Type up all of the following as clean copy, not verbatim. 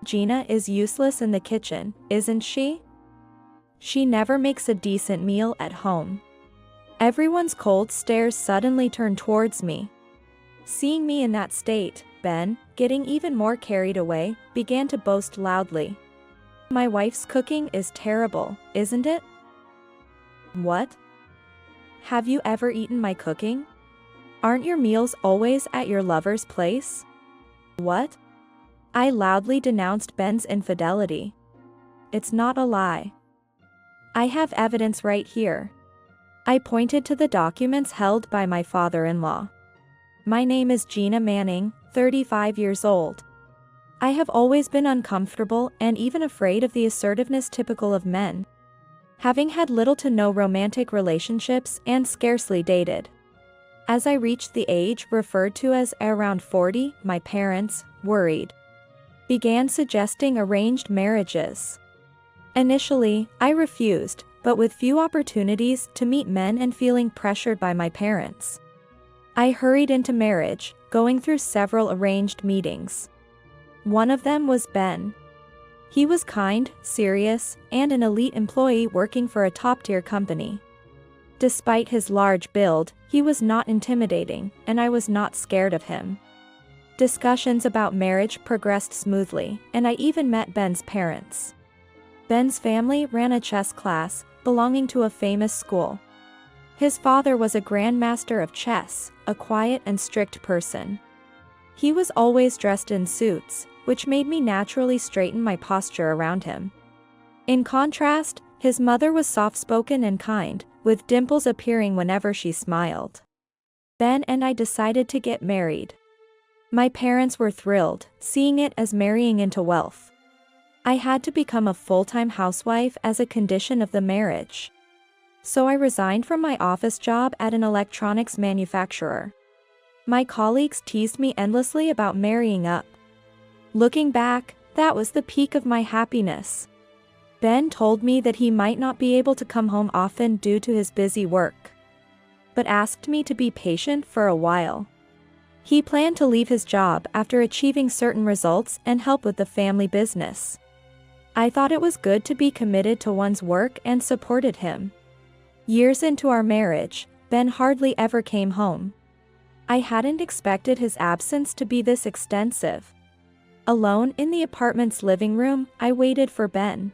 Gina is useless in the kitchen, isn't she? She never makes a decent meal at home. Everyone's cold stares suddenly turn towards me. Seeing me in that state, Ben, getting even more carried away, began to boast loudly. My wife's cooking is terrible, isn't it? What? Have you ever eaten my cooking? Aren't your meals always at your lover's place? What? I loudly denounced Ben's infidelity. It's not a lie. I have evidence right here. I pointed to the documents held by my father-in-law. My name is Gina Manning, 35 years old. I have always been uncomfortable and even afraid of the assertiveness typical of men. Having had little to no romantic relationships and scarcely dated. As I reached the age referred to as around 40, my parents, worried, began suggesting arranged marriages. Initially, I refused, but with few opportunities to meet men and feeling pressured by my parents, I hurried into marriage, going through several arranged meetings. One of them was Ben. He was kind, serious, and an elite employee working for a top-tier company. Despite his large build, he was not intimidating, and I was not scared of him. Discussions about marriage progressed smoothly, and I even met Ben's parents. Ben's family ran a chess class, belonging to a famous school. His father was a grandmaster of chess, a quiet and strict person. He was always dressed in suits, which made me naturally straighten my posture around him. In contrast, his mother was soft-spoken and kind, with dimples appearing whenever she smiled. Ben and I decided to get married. My parents were thrilled, seeing it as marrying into wealth. I had to become a full-time housewife as a condition of the marriage. So I resigned from my office job at an electronics manufacturer. My colleagues teased me endlessly about marrying up. Looking back, that was the peak of my happiness. Ben told me that he might not be able to come home often due to his busy work, but asked me to be patient for a while. He planned to leave his job after achieving certain results and help with the family business. I thought it was good to be committed to one's work and supported him. Years into our marriage, Ben hardly ever came home. I hadn't expected his absence to be this extensive. Alone in the apartment's living room, I waited for Ben.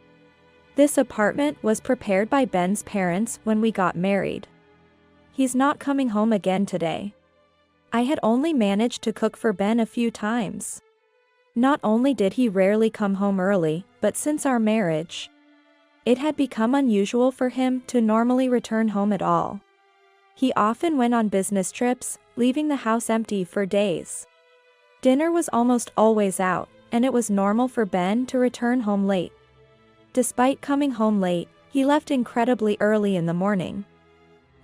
This apartment was prepared by Ben's parents when we got married. He's not coming home again today. I had only managed to cook for Ben a few times. Not only did he rarely come home early, but since our marriage, it had become unusual for him to normally return home at all. He often went on business trips, leaving the house empty for days. Dinner was almost always out, and it was normal for Ben to return home late. Despite coming home late, he left incredibly early in the morning.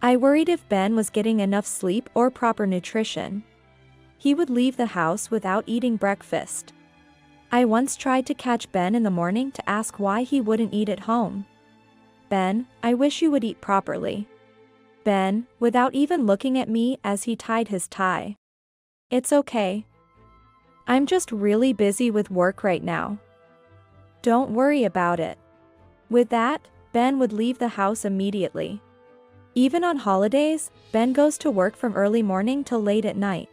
I worried if Ben was getting enough sleep or proper nutrition. He would leave the house without eating breakfast. I once tried to catch Ben in the morning to ask why he wouldn't eat at home. Ben, I wish you would eat properly. Ben, without even looking at me as he tied his tie. It's okay. I'm just really busy with work right now. Don't worry about it. With that, Ben would leave the house immediately. Even on holidays, Ben goes to work from early morning till late at night.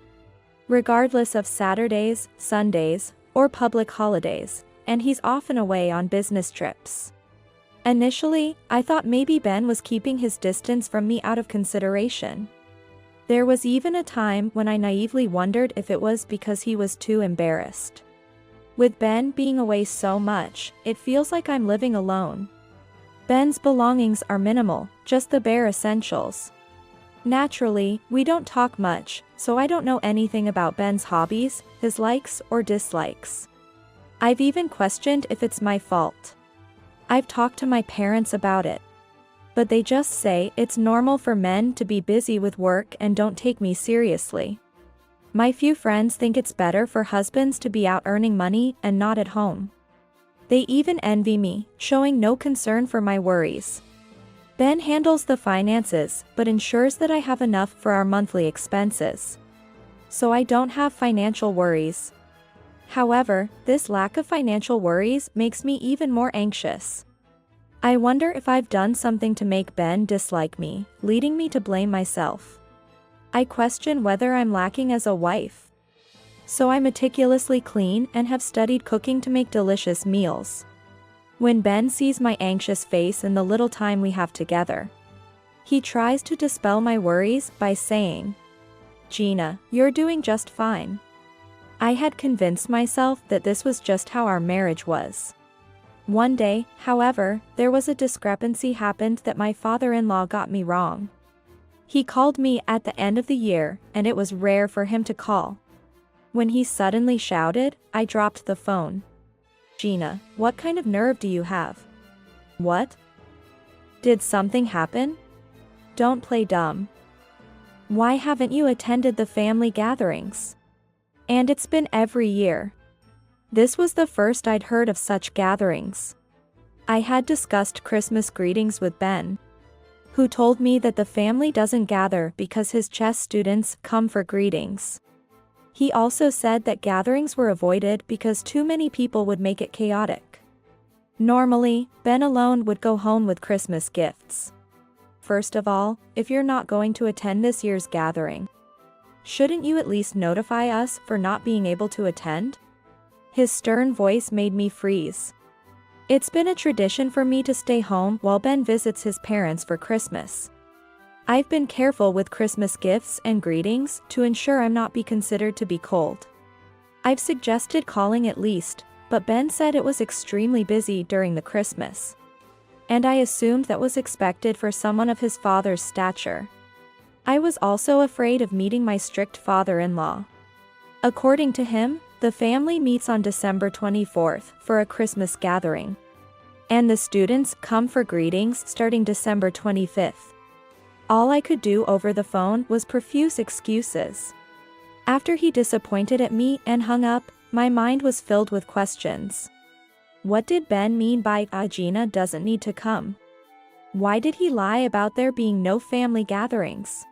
Regardless of Saturdays, Sundays, or public holidays, and he's often away on business trips. Initially, I thought maybe Ben was keeping his distance from me out of consideration. There was even a time when I naively wondered if it was because he was too embarrassed. With Ben being away so much, it feels like I'm living alone. Ben's belongings are minimal, just the bare essentials. Naturally, we don't talk much, so I don't know anything about Ben's hobbies, his likes or dislikes. I've even questioned if it's my fault. I've talked to my parents about it, but they just say it's normal for men to be busy with work and don't take me seriously. My few friends think it's better for husbands to be out earning money and not at home. They even envy me, showing no concern for my worries. Ben handles the finances, but ensures that I have enough for our monthly expenses. So I don't have financial worries. However, this lack of financial worries makes me even more anxious. I wonder if I've done something to make Ben dislike me, leading me to blame myself. I question whether I'm lacking as a wife. So I meticulously clean and have studied cooking to make delicious meals. When Ben sees my anxious face in the little time we have together, he tries to dispel my worries by saying, "Gina, you're doing just fine." I had convinced myself that this was just how our marriage was. One day, however, there was a discrepancy happened that my father-in-law got me wrong. He called me at the end of the year, and it was rare for him to call. When he suddenly shouted, I dropped the phone. "Gina, what kind of nerve do you have? What? Did something happen? Don't play dumb. Why haven't you attended the family gatherings? And it's been every year." This was the first I'd heard of such gatherings. I had discussed Christmas greetings with Ben, who told me that the family doesn't gather because his chess students come for greetings. He also said that gatherings were avoided because too many people would make it chaotic. Normally, Ben alone would go home with Christmas gifts. First of all, if you're not going to attend this year's gathering, shouldn't you at least notify us for not being able to attend? His stern voice made me freeze. It's been a tradition for me to stay home while Ben visits his parents for Christmas. I've been careful with Christmas gifts and greetings to ensure I'm not be considered to be cold. I've suggested calling at least, but Ben said it was extremely busy during the Christmas. And I assumed that was expected for someone of his father's stature. I was also afraid of meeting my strict father-in-law. According to him, the family meets on December 24th for a Christmas gathering. And the students come for greetings starting December 25th. All I could do over the phone was profuse excuses. After he disappointed at me and hung up, my mind was filled with questions. What did Ben mean by Gina doesn't need to come? Why did he lie about there being no family gatherings?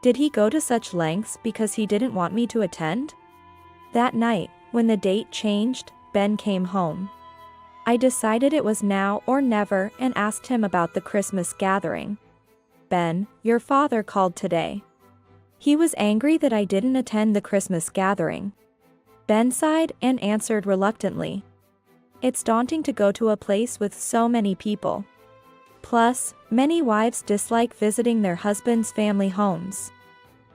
Did he go to such lengths because he didn't want me to attend? That night, when the date changed, Ben came home. I decided it was now or never and asked him about the Christmas gathering. "Ben, your father called today. He was angry that I didn't attend the Christmas gathering." Ben sighed and answered reluctantly. It's daunting to go to a place with so many people. Plus, many wives dislike visiting their husbands' family homes.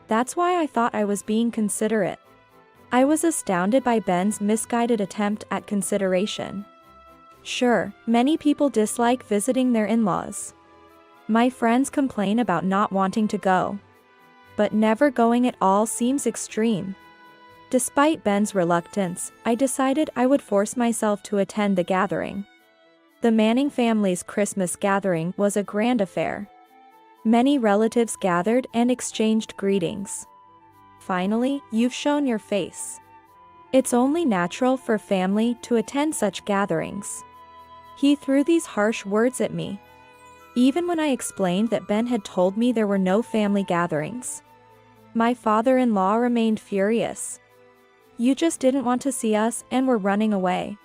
That's why I thought I was being considerate. I was astounded by Ben's misguided attempt at consideration. Sure, many people dislike visiting their in-laws. My friends complain about not wanting to go. But never going at all seems extreme. Despite Ben's reluctance, I decided I would force myself to attend the gathering. The Manning family's Christmas gathering was a grand affair. Many relatives gathered and exchanged greetings. Finally, you've shown your face. It's only natural for family to attend such gatherings. He threw these harsh words at me. Even when I explained that Ben had told me there were no family gatherings, my father-in-law remained furious. "You just didn't want to see us and were running away."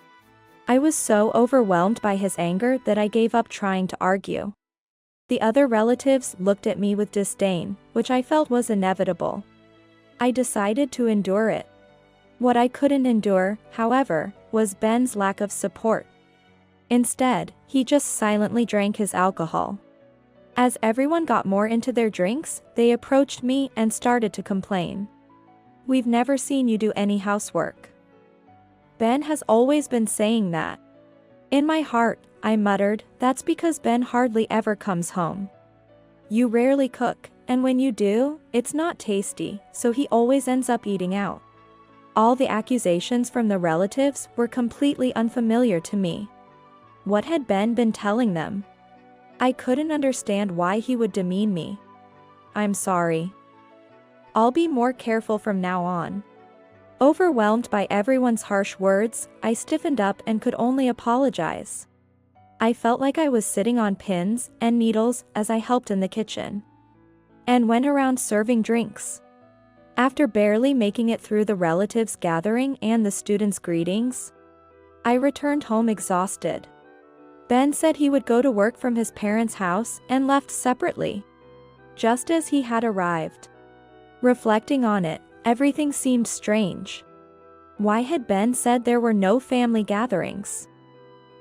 I was so overwhelmed by his anger that I gave up trying to argue. The other relatives looked at me with disdain, which I felt was inevitable. I decided to endure it. What I couldn't endure, however, was Ben's lack of support. Instead, he just silently drank his alcohol. As everyone got more into their drinks, they approached me and started to complain. "We've never seen you do any housework. Ben has always been saying that." In my heart, I muttered, "That's because Ben hardly ever comes home. You rarely cook, and when you do, it's not tasty, so he always ends up eating out." All the accusations from the relatives were completely unfamiliar to me. What had Ben been telling them? I couldn't understand why he would demean me. "I'm sorry. I'll be more careful from now on." Overwhelmed by everyone's harsh words, I stiffened up and could only apologize. I felt like I was sitting on pins and needles as I helped in the kitchen and went around serving drinks. After barely making it through the relatives' gathering and the students' greetings, I returned home exhausted. Ben said he would go to work from his parents' house and left separately, just as he had arrived. Reflecting on it, everything seemed strange. Why had Ben said there were no family gatherings?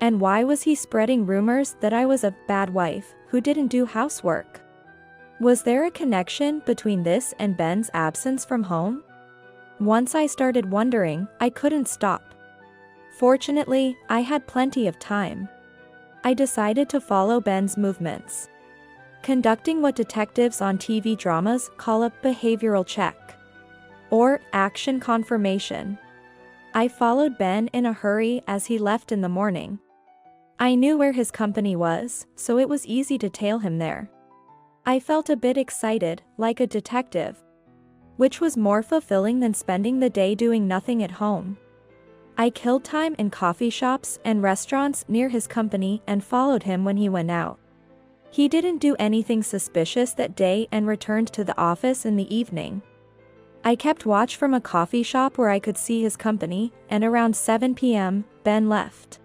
And why was he spreading rumors that I was a bad wife who didn't do housework? Was there a connection between this and Ben's absence from home? Once I started wondering, I couldn't stop. Fortunately, I had plenty of time. I decided to follow Ben's movements, conducting what detectives on TV dramas call a behavioral check, or action confirmation. I followed Ben in a hurry as he left in the morning. I knew where his company was, so it was easy to tail him there. I felt a bit excited, like a detective, which was more fulfilling than spending the day doing nothing at home. I killed time in coffee shops and restaurants near his company and followed him when he went out. He didn't do anything suspicious that day and returned to the office in the evening. I kept watch from a coffee shop where I could see his company, and around 7 p.m., Ben left.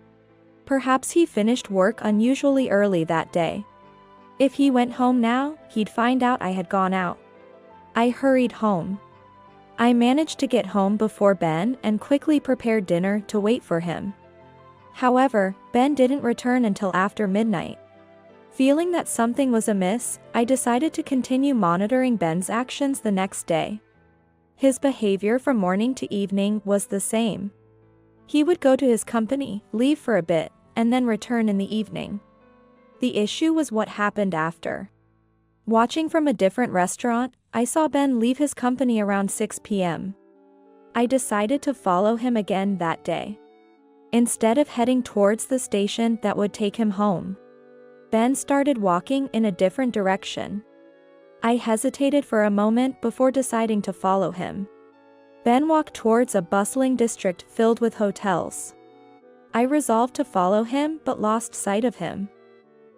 Perhaps he finished work unusually early that day. If he went home now, he'd find out I had gone out. I hurried home. I managed to get home before Ben and quickly prepared dinner to wait for him. However, Ben didn't return until after midnight. Feeling that something was amiss, I decided to continue monitoring Ben's actions the next day. His behavior from morning to evening was the same. He would go to his company, leave for a bit, and then return in the evening. The issue was what happened after. Watching from a different restaurant, I saw Ben leave his company around 6 p.m. I decided to follow him again that day. Instead of heading towards the station that would take him home, Ben started walking in a different direction. I hesitated for a moment before deciding to follow him. Ben walked towards a bustling district filled with hotels. I resolved to follow him but lost sight of him.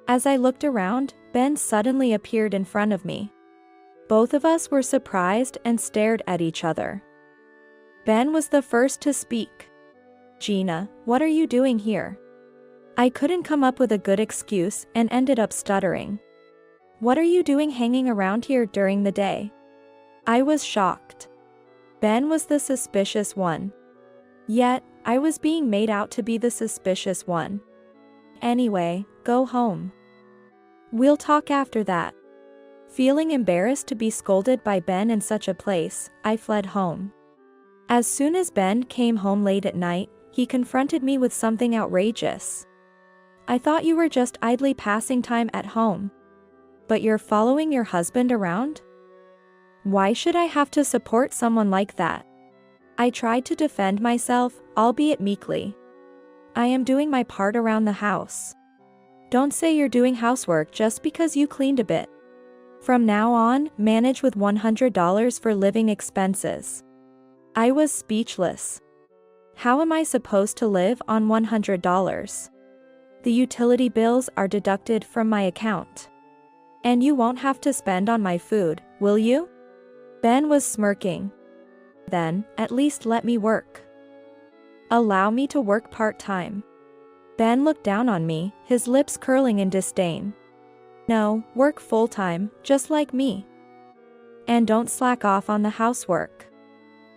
As I looked around, Ben suddenly appeared in front of me. Both of us were surprised and stared at each other. Ben was the first to speak. "Gina, what are you doing here?" I couldn't come up with a good excuse and ended up stuttering. "What are you doing hanging around here during the day?" I was shocked. Ben was the suspicious one. Yet, I was being made out to be the suspicious one. "Anyway, go home. We'll talk after that." Feeling embarrassed to be scolded by Ben in such a place, I fled home. As soon as Ben came home late at night, he confronted me with something outrageous. "I thought you were just idly passing time at home. But you're following your husband around? Why should I have to support someone like that?" I tried to defend myself, albeit meekly. "I am doing my part around the house. Don't say you're doing housework just because you cleaned a bit. From now on, manage with $100 for living expenses." I was speechless. How am I supposed to live on $100? The utility bills are deducted from my account. And you won't have to spend on my food, will you? Ben was smirking. "Then, at least let me work. Allow me to work part-time." Ben looked down on me, his lips curling in disdain. "No, work full-time, just like me. And don't slack off on the housework."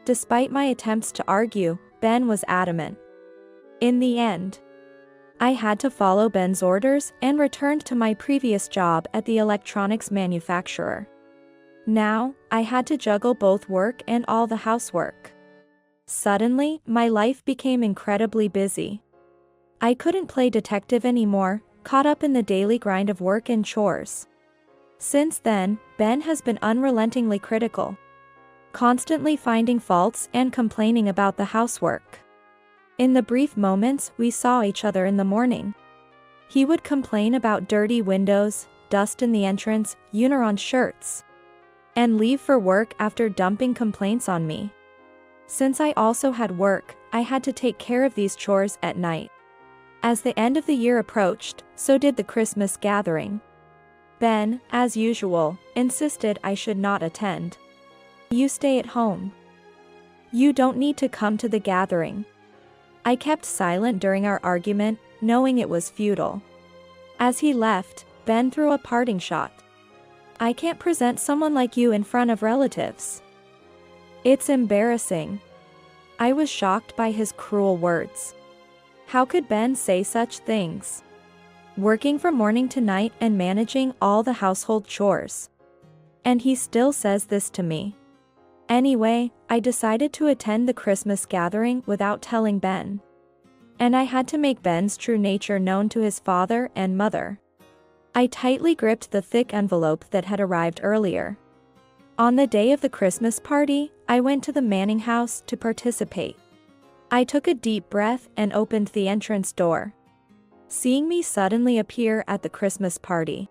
Despite my attempts to argue, Ben was adamant. In the end, I had to follow Ben's orders and returned to my previous job at the electronics manufacturer. Now, I had to juggle both work and all the housework. Suddenly, my life became incredibly busy. I couldn't play detective anymore, caught up in the daily grind of work and chores. Since then, Ben has been unrelentingly critical, constantly finding faults and complaining about the housework. In the brief moments we saw each other in the morning, he would complain about dirty windows, dust in the entrance, unir on shirts, and leave for work after dumping complaints on me. Since I also had work, I had to take care of these chores at night. As the end of the year approached, so did the Christmas gathering. Ben, as usual, insisted I should not attend. You stay at home. You don't need to come to the gathering. I kept silent during our argument, knowing it was futile. As he left, Ben threw a parting shot. I can't present someone like you in front of relatives. It's embarrassing. I was shocked by his cruel words. How could Ben say such things? Working from morning to night and managing all the household chores. And he still says this to me. Anyway, I decided to attend the Christmas gathering without telling Ben. And I had to make Ben's true nature known to his father and mother. I tightly gripped the thick envelope that had arrived earlier. On the day of the Christmas party, I went to the Manning house to participate. I took a deep breath and opened the entrance door. Seeing me suddenly appear at the Christmas party.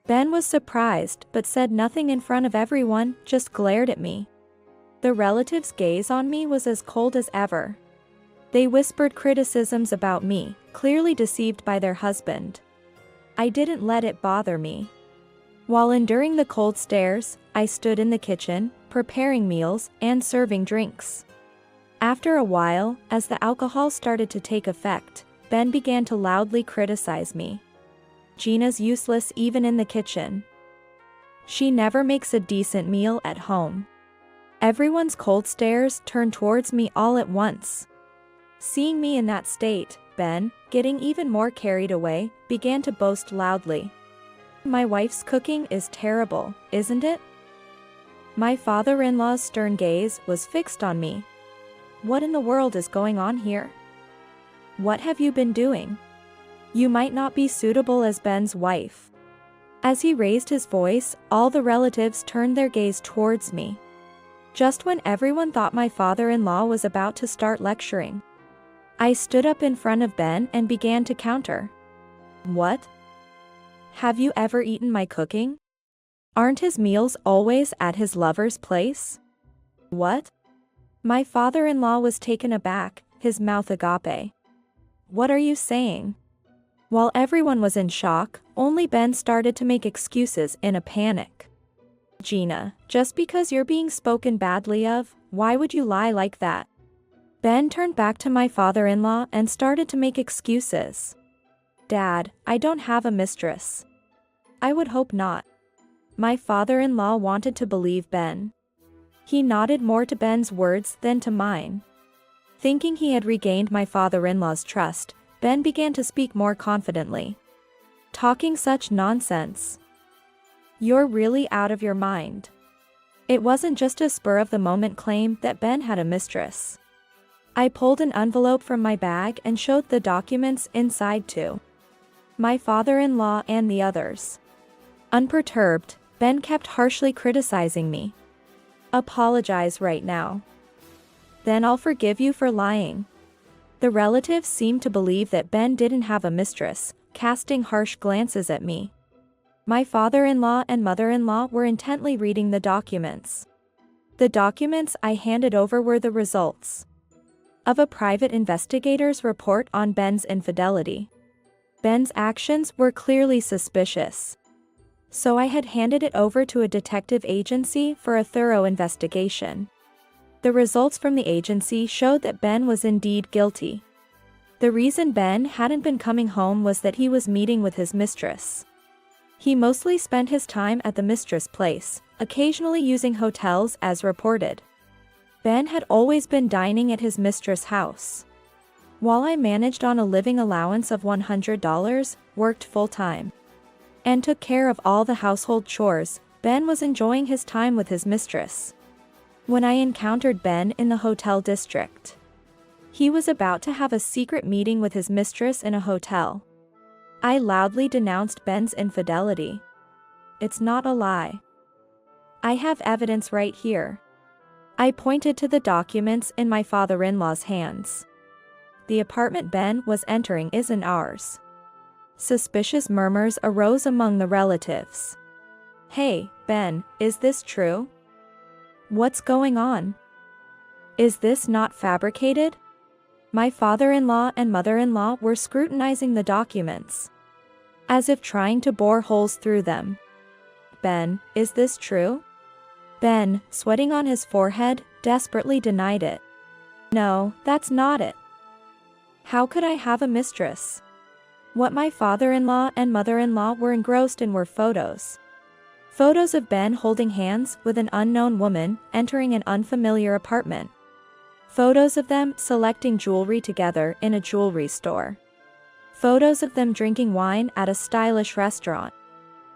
Ben was surprised but said nothing in front of everyone, just glared at me. The relatives' gaze on me was as cold as ever. They whispered criticisms about me, clearly deceived by their husband. I didn't let it bother me. While enduring the cold stares, I stood in the kitchen, preparing meals and serving drinks. After a while, as the alcohol started to take effect, Ben began to loudly criticize me. Gina's useless even in the kitchen. She never makes a decent meal at home. Everyone's cold stares turned towards me all at once. Seeing me in that state, Ben, getting even more carried away, began to boast loudly. My wife's cooking is terrible, isn't it? My father-in-law's stern gaze was fixed on me. What in the world is going on here? What have you been doing? You might not be suitable as Ben's wife. As he raised his voice, all the relatives turned their gaze towards me. Just when everyone thought my father-in-law was about to start lecturing, I stood up in front of Ben and began to counter. What? Have you ever eaten my cooking? Aren't his meals always at his lover's place? What? My father-in-law was taken aback, his mouth agape. What are you saying? While everyone was in shock, only Ben started to make excuses in a panic. Gina, just because you're being spoken badly of, why would you lie like that? Ben turned back to my father-in-law and started to make excuses. Dad, I don't have a mistress. I would hope not. My father-in-law wanted to believe Ben. He nodded more to Ben's words than to mine. Thinking he had regained my father-in-law's trust, Ben began to speak more confidently. Talking such nonsense. You're really out of your mind. It wasn't just a spur-of-the-moment claim that Ben had a mistress. I pulled an envelope from my bag and showed the documents inside to my father-in-law and the others. Unperturbed, Ben kept harshly criticizing me. Apologize right now. Then I'll forgive you for lying. The relatives seemed to believe that Ben didn't have a mistress, casting harsh glances at me. My father-in-law and mother-in-law were intently reading the documents. The documents I handed over were the results of a private investigator's report on Ben's infidelity. Ben's actions were clearly suspicious. So I had handed it over to a detective agency for a thorough investigation. The results from the agency showed that Ben was indeed guilty. The reason Ben hadn't been coming home was that he was meeting with his mistress. He mostly spent his time at the mistress' place, occasionally using hotels as reported. Ben had always been dining at his mistress' house. While I managed on a living allowance of $100, worked full-time, and took care of all the household chores, Ben was enjoying his time with his mistress. When I encountered Ben in the hotel district, he was about to have a secret meeting with his mistress in a hotel. I loudly denounced Ben's infidelity. It's not a lie. I have evidence right here. I pointed to the documents in my father-in-law's hands. The apartment Ben was entering isn't ours. Suspicious murmurs arose among the relatives. Hey, Ben, is this true? What's going on? Is this not fabricated? My father-in-law and mother-in-law were scrutinizing the documents, as if trying to bore holes through them. Ben, is this true? Ben, sweating on his forehead, desperately denied it. No, that's not it. How could I have a mistress? What my father-in-law and mother-in-law were engrossed in were photos. Photos of Ben holding hands with an unknown woman entering an unfamiliar apartment. Photos of them selecting jewelry together in a jewelry store. Photos of them drinking wine at a stylish restaurant.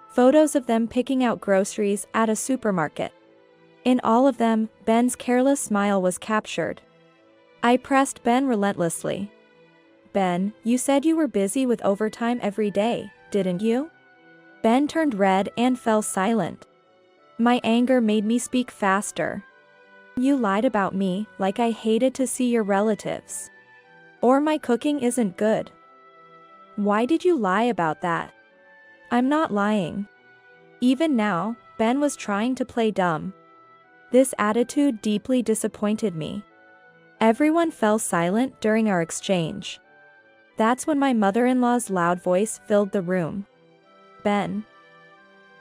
Photos of them picking out groceries at a supermarket. In all of them, Ben's careless smile was captured. I pressed Ben relentlessly. Ben, you said you were busy with overtime every day, didn't you? Ben turned red and fell silent. My anger made me speak faster. You lied about me, like I hated to see your relatives. Or my cooking isn't good. Why did you lie about that? I'm not lying. Even now, Ben was trying to play dumb. This attitude deeply disappointed me. Everyone fell silent during our exchange. That's when my mother-in-law's loud voice filled the room. Ben.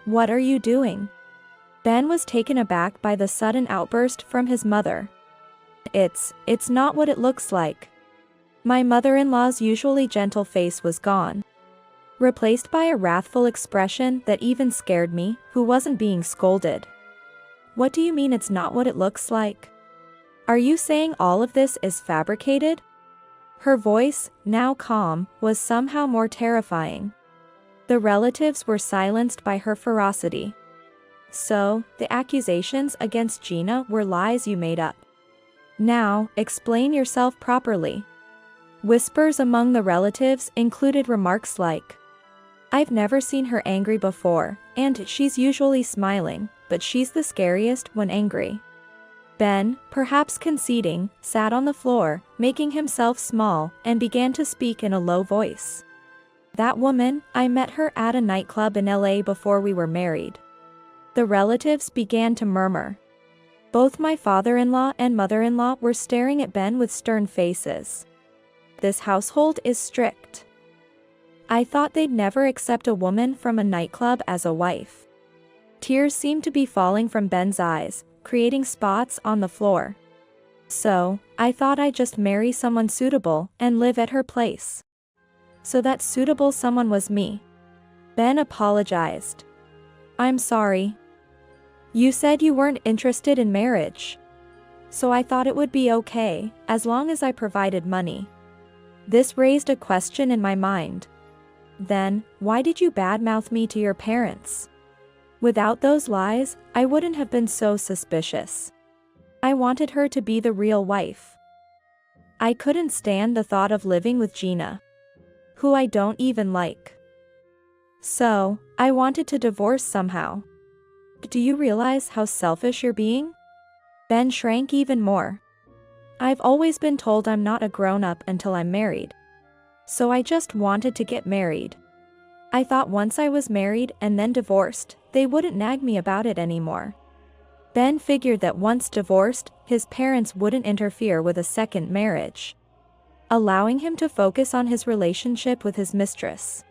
What are you doing? Ben was taken aback by the sudden outburst from his mother. It's not what it looks like. My mother-in-law's usually gentle face was gone, replaced by a wrathful expression that even scared me, who wasn't being scolded. What do you mean it's not what it looks like? Are you saying all of this is fabricated? Her voice, now calm, was somehow more terrifying. The relatives were silenced by her ferocity. So, the accusations against Gina were lies you made up. Now, explain yourself properly. Whispers among the relatives included remarks like, I've never seen her angry before, and she's usually smiling, but she's the scariest when angry. Ben, perhaps conceding, sat on the floor, making himself small, and began to speak in a low voice. That woman, I met her at a nightclub in LA before we were married. The relatives began to murmur. Both my father-in-law and mother-in-law were staring at Ben with stern faces. This household is strict. I thought they'd never accept a woman from a nightclub as a wife. Tears seemed to be falling from Ben's eyes, creating spots on the floor. So, I thought I'd just marry someone suitable and live at her place. So that suitable someone was me. Ben apologized. I'm sorry. You said you weren't interested in marriage. So I thought it would be okay, as long as I provided money. This raised a question in my mind. Then, why did you badmouth me to your parents? Without those lies, I wouldn't have been so suspicious. I wanted her to be the real wife. I couldn't stand the thought of living with Gina, who I don't even like. So, I wanted to divorce somehow. Do you realize how selfish you're being? Ben shrank even more. I've always been told I'm not a grown-up until I'm married. So I just wanted to get married. I thought once I was married and then divorced, they wouldn't nag me about it anymore. Ben figured that once divorced, his parents wouldn't interfere with a second marriage, allowing him to focus on his relationship with his mistress.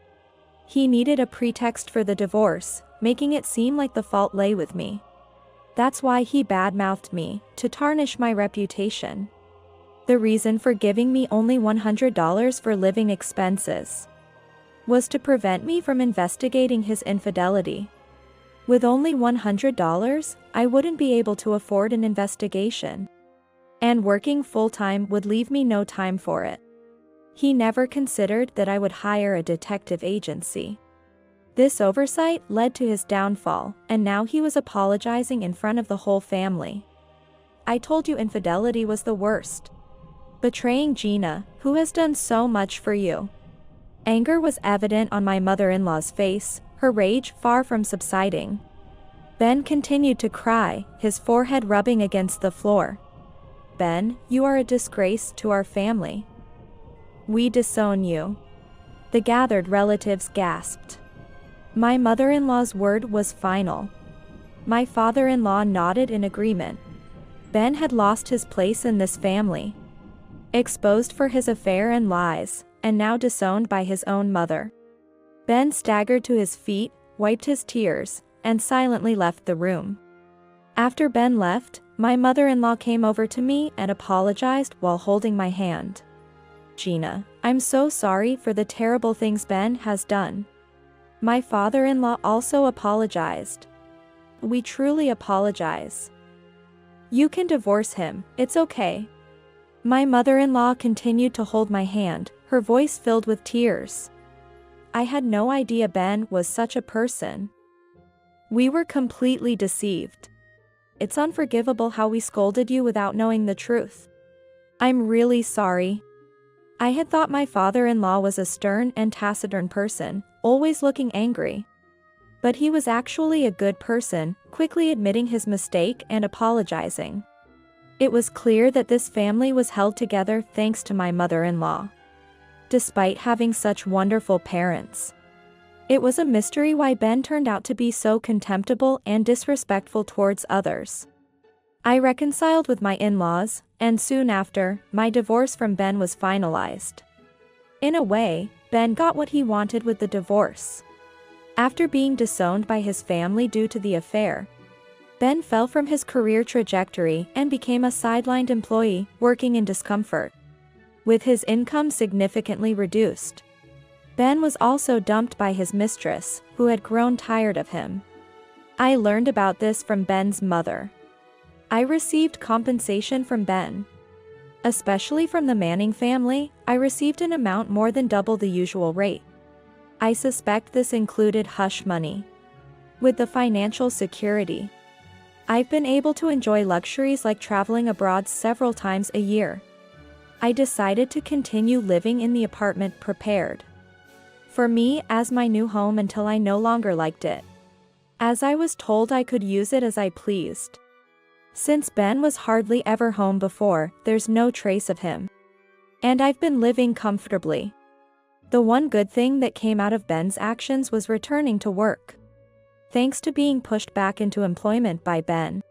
He needed a pretext for the divorce, making it seem like the fault lay with me. That's why he badmouthed me, to tarnish my reputation. The reason for giving me only $100 for living expenses was to prevent me from investigating his infidelity. With only $100, I wouldn't be able to afford an investigation. And working full-time would leave me no time for it. He never considered that I would hire a detective agency. This oversight led to his downfall, and now he was apologizing in front of the whole family. I told you infidelity was the worst. Betraying Gina, who has done so much for you. Anger was evident on my mother-in-law's face, her rage far from subsiding. Ben continued to cry, his forehead rubbing against the floor. Ben, you are a disgrace to our family. We disown you. The gathered relatives gasped. My mother-in-law's word was final. My father-in-law nodded in agreement. Ben had lost his place in this family. Exposed for his affair and lies, and now disowned by his own mother. Ben staggered to his feet, wiped his tears, and silently left the room. After Ben left, my mother-in-law came over to me and apologized while holding my hand. "Gina, I'm so sorry for the terrible things Ben has done." My father-in-law also apologized. "We truly apologize. You can divorce him, it's okay." My mother-in-law continued to hold my hand, her voice filled with tears. "I had no idea Ben was such a person. We were completely deceived. It's unforgivable how we scolded you without knowing the truth. I'm really sorry. I had thought my father-in-law was a stern and taciturn person, always looking angry. But he was actually a good person, quickly admitting his mistake and apologizing. It was clear that this family was held together thanks to my mother-in-law. Despite having such wonderful parents, it was a mystery why Ben turned out to be so contemptible and disrespectful towards others. I reconciled with my in-laws, and soon after, my divorce from Ben was finalized. In a way, Ben got what he wanted with the divorce. After being disowned by his family due to the affair, Ben fell from his career trajectory and became a sidelined employee, working in discomfort. With his income significantly reduced, Ben was also dumped by his mistress, who had grown tired of him. I learned about this from Ben's mother. I received compensation from Ben. Especially from the Manning family, I received an amount more than double the usual rate. I suspect this included hush money. With the financial security, I've been able to enjoy luxuries like traveling abroad several times a year. I decided to continue living in the apartment prepared for me as my new home until I no longer liked it, as I was told I could use it as I pleased. Since Ben was hardly ever home before, there's no trace of him. And I've been living comfortably. The one good thing that came out of Ben's actions was returning to work. Thanks to being pushed back into employment by Ben,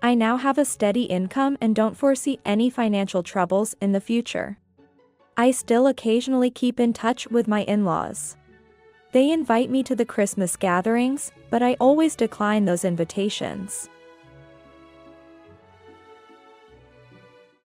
I now have a steady income and don't foresee any financial troubles in the future. I still occasionally keep in touch with my in-laws. They invite me to the Christmas gatherings, but I always decline those invitations.